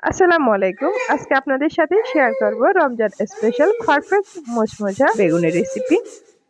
আসসালামু আলাইকুম। আজকে আপনাদের সাথে শেয়ার করব রমজান স্পেশাল পারফেক্ট মোচমোচা বেগুনের রেসিপি।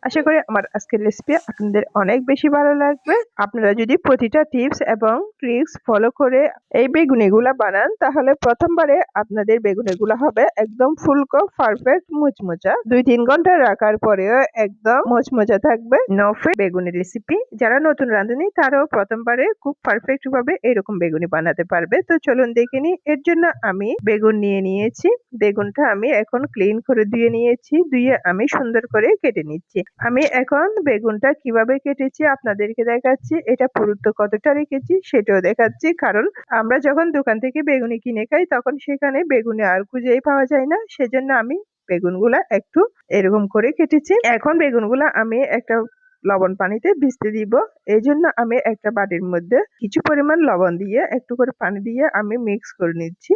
আশা করি আমার আজকের রেসিপি আপনাদের অনেক বেশি ভালো লাগবে। আপনারা যদি প্রতিটা টিপস এবং ট্রিক্স ফলো করে এই বেগুনিগুলা বানান তাহলে প্রথমবারে আপনাদের বেগুনিগুলা হবে একদম ফুলকো পারফেক্ট মুচমুচা। 2-3 ঘন্টা রাখার পরেও একদম মুচমুচা থাকবে। নফে বেগুনের রেসিপি যারা নতুন রাঁধুনি তারাও প্রথমবারে খুব পারফেক্ট ভাবে এরকম বেগুনি বানাতে পারবে। তো চলুন দেখে নিই। এর জন্য আমি বেগুন নিয়ে নিয়েছি। বেগুনটা আমি এখন ক্লিন করে ধুয়ে নিয়েছি। ধুয়ে আমি সুন্দর করে কেটে নিচ্ছি। আমি এখন বেগুনটা কিভাবে কেটেছি আপনাদেরকে দেখাচ্ছি। এটা পুরুত্ব কতটা রেখেছি সেটাও দেখাচ্ছি। কারণ আমরা যখন দোকান থেকে বেগুনি কিনে খাই তখন সেখানে বেগুনি আর খুঁজেই পাওয়া যায় না। সেজন্য আমি বেগুনগুলা একটু এরকম করে কেটেছি। এখন বেগুনগুলা আমি একটা লবণ পানিতে ভিজতে দিব। এই জন্য আমি একটা বাটির মধ্যে কিছু পরিমাণ লবণ দিয়ে একটু করে পানি দিয়ে আমি মিক্স করে নিচ্ছি।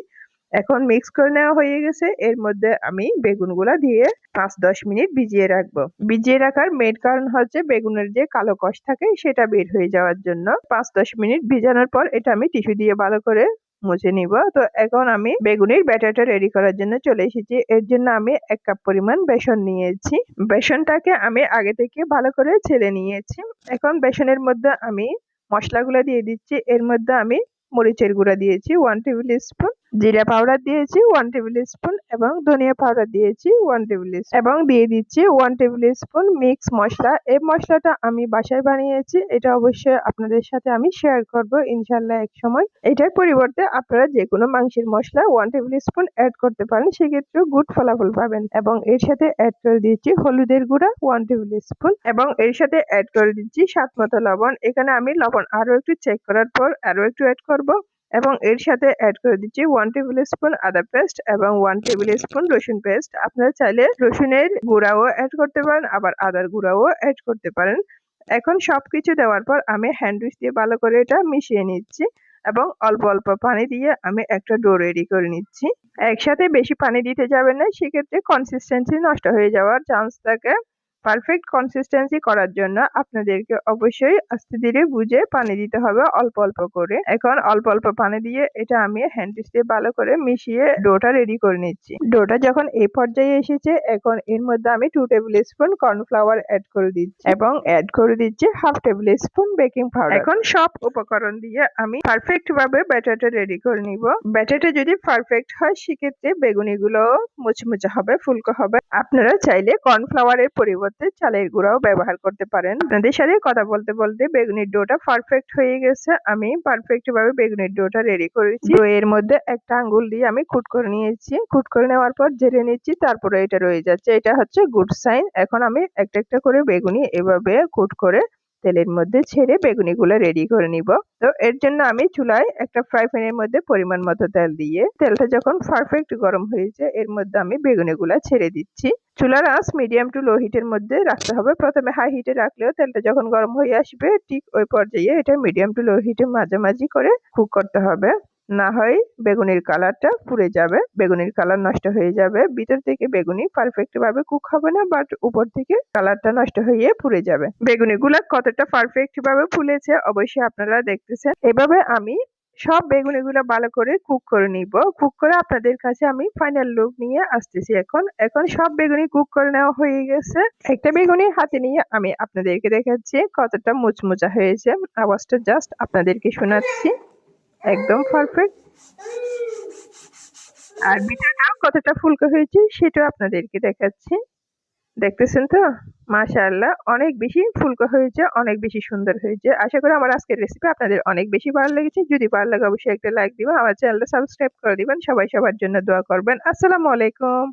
এখন মিক্স করে নেওয়া হয়ে গেছে। এর মধ্যে আমি বেগুনগুলা দিয়ে 5-10 মিনিট ভিজিয়ে রাখবো। ভিজিয়ে রাখার মেইন কারণ হচ্ছে বেগুনের যে কালো কষ থাকে সেটা বের হয়ে যাওয়ার জন্য। 5-10 মিনিট ভিজানোর পর এটা আমি টিস্যু দিয়ে ভালো করে মুছে নিব। তো এখন আমি বেগুনের ব্যাটারটা রেডি করার জন্য চলে এসেছি। এর জন্য আমি 1 কাপ পরিমাণ বেসন নিয়েছি। বেসনটাকে আমি আগে থেকে ভালো করে ছেলে নিয়েছি। এখন বেসনের মধ্যে আমি মশলাগুলো দিয়ে দিচ্ছি। এর মধ্যে আমি মরিচের গুঁড়া দিয়েছি 1 টেবিল স্পুন, জিরা পাউডার দিয়েছি 1 টেবিল স্পুন এবং ধনিয়া পাউডার দিয়েছি 1 টেবিল স্পুন এবং দিয়ে দিচ্ছি 1 টেবিল স্পুন মিক্স মশলা। এই মশলাটা আমি বাসায় বানিয়েছি। এটা অবশ্যই আপনাদের সাথে আমি শেয়ার করব ইনশাআল্লাহ এক সময়। এটার পরিবর্তে আপনারা যে কোনো মাংসের মশলা 1 টেবিল স্পুন অ্যাড করতে পারেন, সেক্ষেত্রে গুড ফলাফল পাবেন। এবং এর সাথে অ্যাড করে দিচ্ছি হলুদের গুঁড়া 1 টেবিল স্পুন এবং এর সাথে অ্যাড করে দিচ্ছি স্বাদ মতো লবণ। এখানে আমি লবণ আরো একটু চেক করার পর আরো একটু অ্যাড করব এবং এর সাথে অ্যাড করে দিচ্ছি 1 টেবিল স্পুন আদা পেস্ট এবং 1 টেবিল স্পুন রসুন পেস্ট। আপনারা চাইলে রসুনের গুঁড়াও অ্যাড করতে পারেন, আবার আদার গুঁড়াও অ্যাড করতে পারেন। এখন সবকিছু দেওয়ার পর আমি হ্যান্ড উইচ দিয়ে ভালো করে এটা মিশিয়ে নিচ্ছি এবং অল্প অল্প পানি দিয়ে আমি একটা ডো রেডি করে নিচ্ছি। একসাথে বেশি পানি দিতে যাবেন না, সেক্ষেত্রে কনসিস্টেন্সি নষ্ট হয়ে যাওয়ার চান্স থাকে। পারফেক্ট কনসিস্টেন্সি করার জন্য আপনাদেরকে অবশ্যই আস্তে ধীরে বুঝে পানি দিতে হবে অল্প অল্প করে। এখন অল্প অল্প পানি দিয়ে এটা আমি হ্যান্ড উইচ দিয়ে ভালো করে মিশিয়ে ডোটা রেডি করে নিচ্ছি। ডোটা যখন এই পর্যায়ে এসেছে এখন এর মধ্যে আমি 2 টেবিল স্পুন কর্নফ্লাওয়ার অ্যাড করে দিচ্ছি এবং অ্যাড করে দিচ্ছি 1/2 টেবিল স্পুন বেকিং পাউডার। এখন সব উপকরণ দিয়ে আমি পারফেক্ট ভাবে ব্যাটারটা রেডি করে নিব। ব্যাটারটা যদি পারফেক্ট হয় সেক্ষেত্রে বেগুনিগুলো মুচমুচে হবে, ফুলকো হবে। আপনারা চাইলে কর্নফ্লাওয়ারের পরিবর্তে চালের গুঁড়াও ব্যবহার করতে পারেন। আপনাদের সাথে কথা বলতে বলতে বেগুনির ডোটা পারফেক্ট হয়ে গেছে। আমি পারফেক্ট ভাবে বেগুনির ডোটা রেডি করেছি। এর মধ্যে একটা আঙ্গুল দিয়ে আমি কুট করে নিয়েছি। কুট করে নেওয়ার পর ঝেড়ে নিচ্ছি, তারপরে এটা রয়ে যাচ্ছে। এটা হচ্ছে গুড সাইন। এখন আমি একটা একটা করে বেগুনি এভাবে কুট করে তেলের মধ্যে ছেড়ে বেগুনিগুলো রেডি করে নিব। তো এর জন্য আমি চুলায় একটা ফ্রাই প্যানের মধ্যে পরিমাণ মতো তেল দিয়ে তেলটা যখন পারফেক্ট গরম হয়েছে এর মধ্যে আমি বেগুনিগুলো ছেড়ে দিচ্ছি। চুলার আঁচ মিডিয়াম টু লো হিটের মধ্যে রাখতে হবে। প্রথমে হাই হিটে রাখলেও তেলটা যখন গরম হয়ে আসবে ঠিক ওই পর্যায়ে এটা মিডিয়াম টু লো হিটে মাঝামাঝি করে কুক করতে হবে। না হয় বেগুনির কালারটা পুড়ে যাবে, বেগুনির কালার নষ্ট হয়ে যাবে। ভিতর থেকে বেগুনি পারফেক্ট ভাবে কুক হবে না, বাট উপর থেকে কালারটা নষ্ট হয়ে পুড়ে যাবে। বেগুনিগুলো কতটা পারফেক্ট ভাবে ফুলেছে অবশ্যই আপনারা দেখতেছেন। এভাবে আমি সব বেগুনিগুলো ভালো করে কুক করে নিব। কুক করে আপনাদের কাছে আমি ফাইনাল লুক নিয়ে আসতেছি। এখন সব বেগুনি কুক করে নেওয়া হয়ে গেছে। একটা বেগুনি হাতে নিয়ে আমি আপনাদেরকে দেখাচ্ছি কতটা মুচমুচা হয়েছে। আওয়াজটা জাস্ট আপনাদেরকে শোনাচ্ছি, একদম পারফেক্ট। আর ভিতরটাও কতটা ফুলকো হয়েছে সেটাও আপনাদেরকে দেখাচ্ছি। দেখতেছেন তো? মাশাআল্লাহ অনেক বেশি ফুলকো হয়েছে, অনেক বেশি সুন্দর হয়েছে। আশা করি আমার আজকের রেসিপি আপনাদের অনেক বেশি ভালো লেগেছে। যদি ভালো লাগে অবশ্যই একটা লাইক দিবেন, আমার চ্যানেলটা সাবস্ক্রাইব করে দিবেন। সবাই সবার জন্য দোয়া করবেন। আসসালামু আলাইকুম।